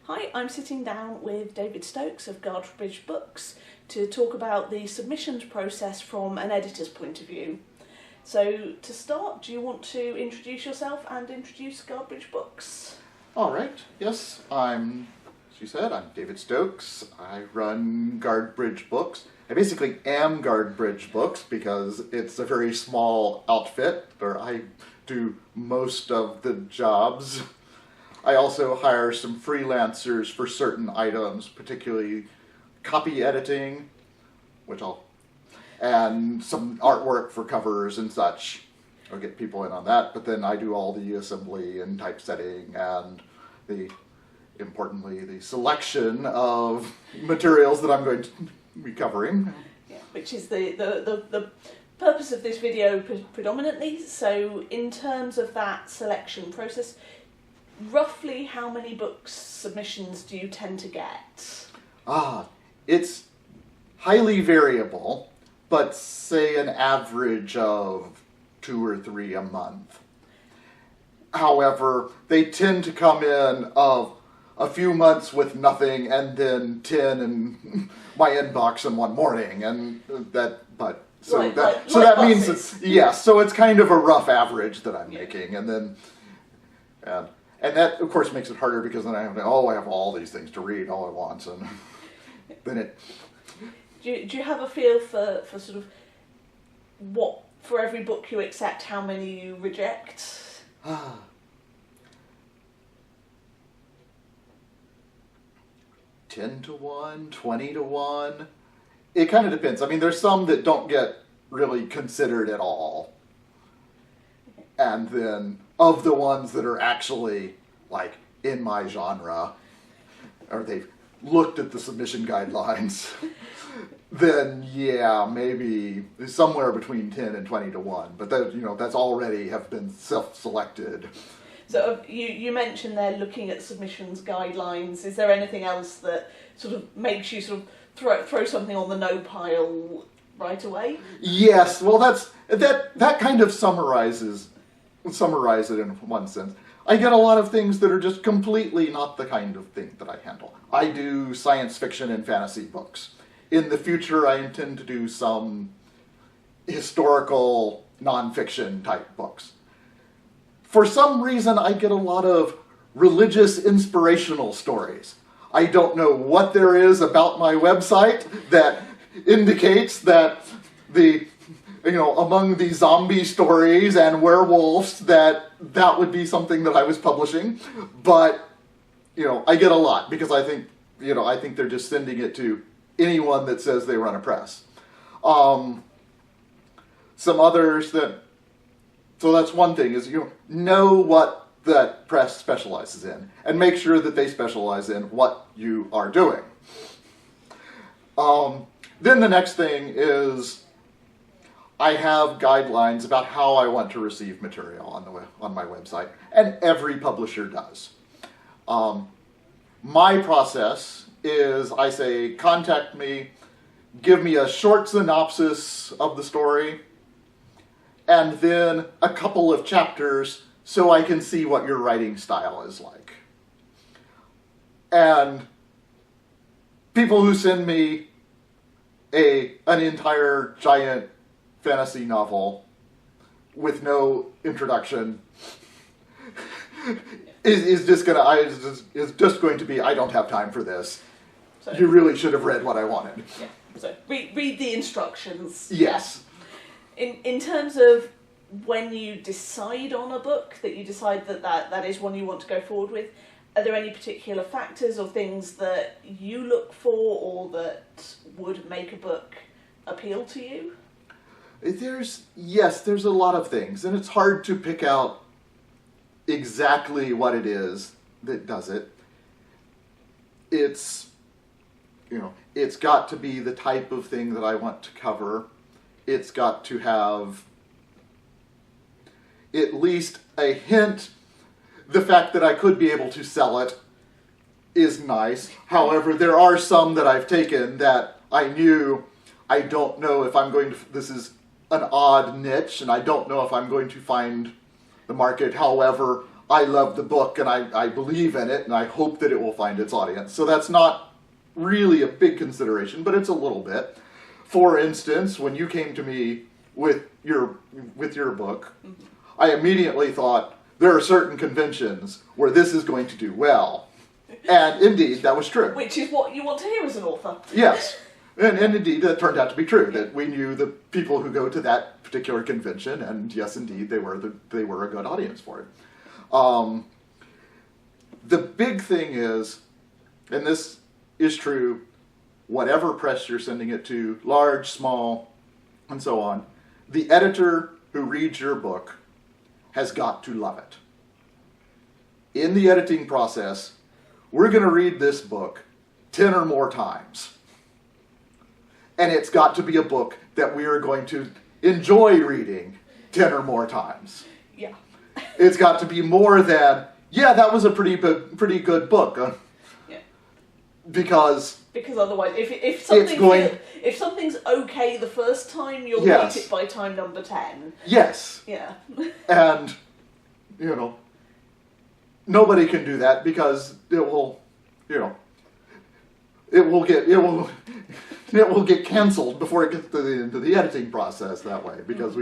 Hi, I'm sitting down with David Stokes of Guardbridge Books to talk about the submissions process from an editor's point of view. So to start, do you want to introduce yourself and introduce Guardbridge Books? All right, yes, as you said, I'm David Stokes. I run Guardbridge Books. I basically am Guardbridge Books because it's a very small outfit where I do most of the jobs. I also hire some freelancers for certain items, particularly copy editing, and some artwork for covers and such. I'll get people in on that, but then I do all the assembly and typesetting and importantly, the selection of materials that I'm going to be covering. Yeah, which is the purpose of this video predominantly. So in terms of that selection process, roughly how many books submissions do you tend to get? It's highly variable, but say an average of 2 or 3 a month. However, they tend to come in of a few months with nothing and then 10 in my inbox in one morning, and that means it's kind of a rough average that I'm making, and that of course makes it harder because then I have all these things to read all at once, and then it. Do you have a feel for sort of what, for every book you accept, how many you reject? 10 to 1, 20 to 1. It kind of depends. I mean, there's some that don't get really considered at all. And then of the ones that are actually like in my genre, or they've looked at the submission guidelines, then yeah, maybe somewhere between 10 and 20 to 1. But that, that's already have been self-selected. So you mentioned there looking at submissions guidelines. Is there anything else that sort of makes you sort of throw something on the no pile right away? Yes, well that kind of summarize it in one sense. I get a lot of things that are just completely not the kind of thing that I handle. I do science fiction and fantasy books. In the future, I intend to do some historical nonfiction type books. For some reason, I get a lot of religious inspirational stories. I don't know what there is about my website that indicates that among the zombie stories and werewolves that would be something that I was publishing. But, I get a lot because I think they're just sending it to anyone that says they run a press. Some others so that's one thing, is know what that press specializes in, and make sure that they specialize in what you are doing. Then the next thing is I have guidelines about how I want to receive material on my website, and every publisher does. My process is I say, contact me, give me a short synopsis of the story, and then a couple of chapters so I can see what your writing style is like. And people who send me an entire giant fantasy novel with no introduction is just going to be, I don't have time for this. So, you really should have read what I wanted. Yeah. So read the instructions. Yes. Yeah. In terms of when you decide on a book, that you decide that is one you want to go forward with, are there any particular factors or things that you look for or that would make a book appeal to you? There's a lot of things, and it's hard to pick out exactly what it is that does it. It's got to be the type of thing that I want to cover. It's got to have at least a hint. The fact that I could be able to sell it is nice. However, there are some that I've taken that I knew I don't know if I'm going to, this is an odd niche, and I don't know if I'm going to find the market. However, I love the book and I believe in it and I hope that it will find its audience. So that's not really a big consideration, but it's a little bit. For instance, when you came to me with your book, I immediately thought, there are certain conventions where this is going to do well. And indeed, that was true. Which is what you want to hear as an author. Yes. And indeed, that turned out to be true, that we knew the people who go to that particular convention, and yes, indeed, they were a good audience for it. The big thing is, and this is true, whatever press you're sending it to, large, small, and so on, the editor who reads your book has got to love it. In the editing process, we're going to read this book 10 or more times. And it's got to be a book that we are going to enjoy reading 10 or more times. Yeah. It's got to be more than, yeah, that was a pretty good book. Yeah. Because otherwise, if something's okay the first time, you'll Yes. rate it by time number 10. Yes. Yeah. And, nobody can do that because it will get canceled before it gets into the editing process that way, because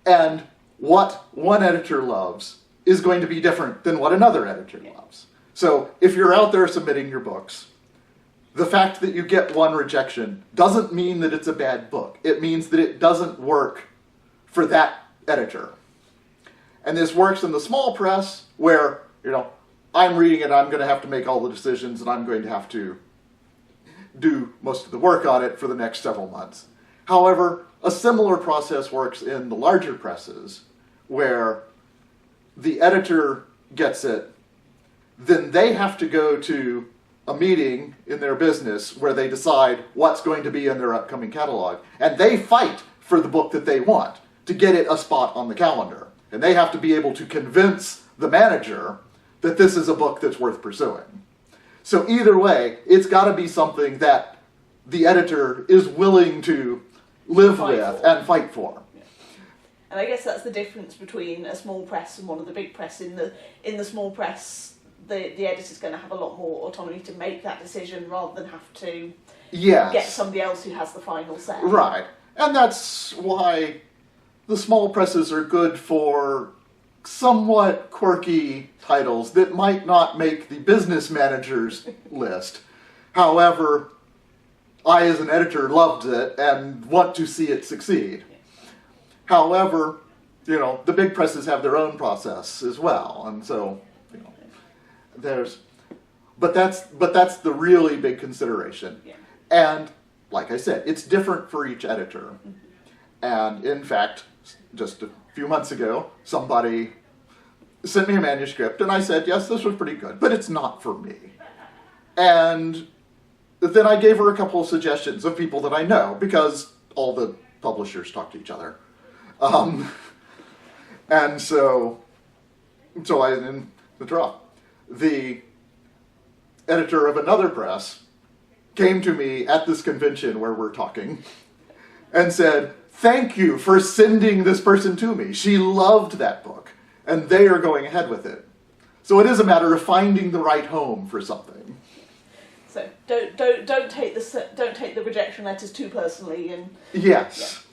and what one editor loves is going to be different than what another editor loves. So if you're out there submitting your books, the fact that you get one rejection doesn't mean that it's a bad book. It means that it doesn't work for that editor. And this works in the small press where, I'm reading it, I'm going to have to make all the decisions, and I'm going to have to do most of the work on it for the next several months. However, a similar process works in the larger presses, where the editor gets it, then they have to go to a meeting in their business where they decide what's going to be in their upcoming catalog, and they fight for the book that they want to get it a spot on the calendar. And they have to be able to convince the manager that this is a book that's worth pursuing. So either way, it's got to be something that the editor is willing to live with and fight for. Yeah. And I guess that's the difference between a small press and one of the big press. In the small press, the editor's going to have a lot more autonomy to make that decision rather than have to get somebody else who has the final say. Right. And that's why the small presses are good for somewhat quirky titles that might not make the business manager's list. However, I as an editor loved it and want to see it succeed. However, the big presses have their own process as well, and so but that's the really big consideration. Yeah. And like I said, it's different for each editor. Mm-hmm. And in fact, just a few months ago, somebody sent me a manuscript, and I said, yes, this was pretty good, but it's not for me. And then I gave her a couple of suggestions of people that I know, because all the publishers talk to each other. And so I didn't withdraw. The editor of another press came to me at this convention where we're talking and said, thank you for sending this person to me. She loved that book, and they are going ahead with it. So it is a matter of finding the right home for something. So don't take the rejection letters too personally. And yes.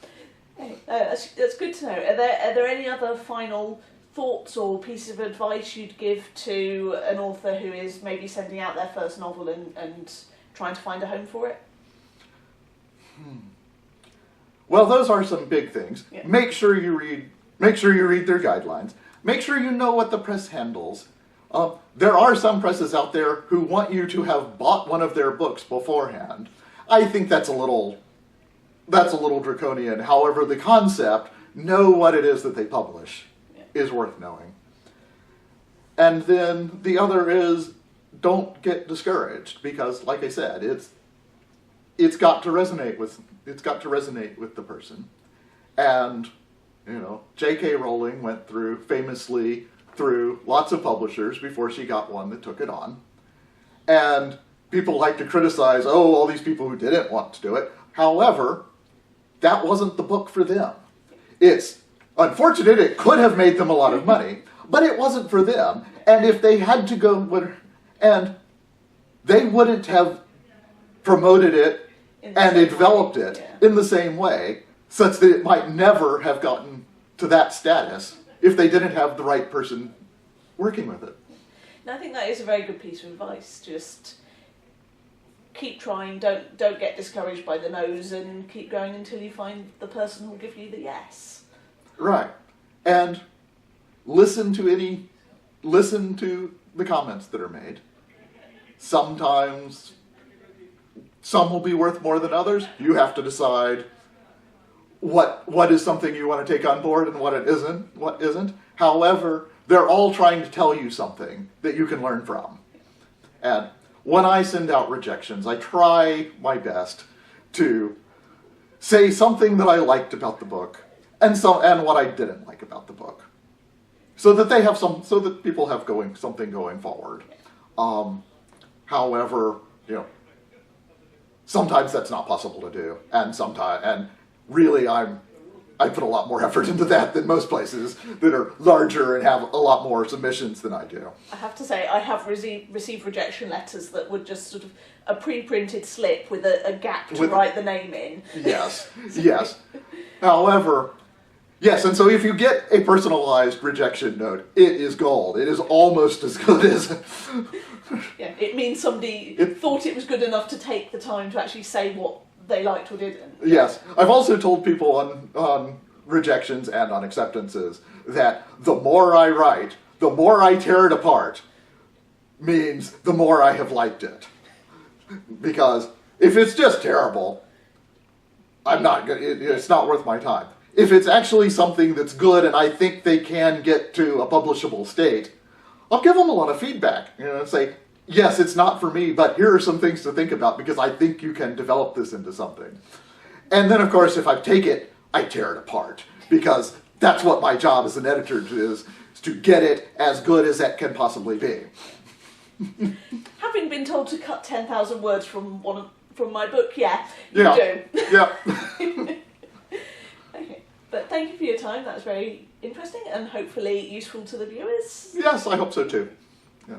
Yeah. That's good to know. Are there any other final thoughts or pieces of advice you'd give to an author who is maybe sending out their first novel and trying to find a home for it? Well, those are some big things. Yeah. Make sure you read their guidelines. Make sure you know what the press handles. There are some presses out there who want you to have bought one of their books beforehand. I think that's a little draconian. However, the concept, know what it is that they publish, is worth knowing. And then the other is, don't get discouraged, because, like I said, it's got to resonate with the person. And J.K. Rowling went famously through lots of publishers before she got one that took it on. And people like to criticize, all these people who didn't want to do it. However, that wasn't the book for them. It's unfortunate. It could have made them a lot of money, but it wasn't for them. And if they had to go, and they wouldn't have promoted it and developed it in the same way, such that it might never have gotten to that status if they didn't have the right person working with it. And I think that is a very good piece of advice. Just keep trying, don't get discouraged by the no's, and keep going until you find the person who will give you the yes. Right. And listen to the comments that are made. Sometimes some will be worth more than others. You have to decide what is something you want to take on board and what isn't. However, they're all trying to tell you something that you can learn from. And when I send out rejections, I try my best to say something that I liked about the book and what I didn't like about the book, so that people have something going forward. However, sometimes that's not possible to do, and really I put a lot more effort into that than most places that are larger and have a lot more submissions than I do. I have to say, I have received rejection letters that were just sort of a pre-printed slip with a gap to write the name in. Yes, yes. However, yes, and so if you get a personalized rejection note, it is gold. It is almost as good as... Yeah, it means somebody thought it was good enough to take the time to actually say what they liked or didn't. Yes. I've also told people on rejections and on acceptances that the more I write, the more I tear it apart, means the more I have liked it. Because if it's just terrible, it's not worth my time. If it's actually something that's good and I think they can get to a publishable state, I'll give them a lot of feedback, and say, yes, it's not for me, but here are some things to think about because I think you can develop this into something. And then, of course, if I take it, I tear it apart, because that's what my job as an editor is to get it as good as it can possibly be. Having been told to cut 10,000 words from my book, you do. Yeah. Okay. But thank you for your time. That was very interesting and hopefully useful to the viewers. Yes, I hope so too. Yeah.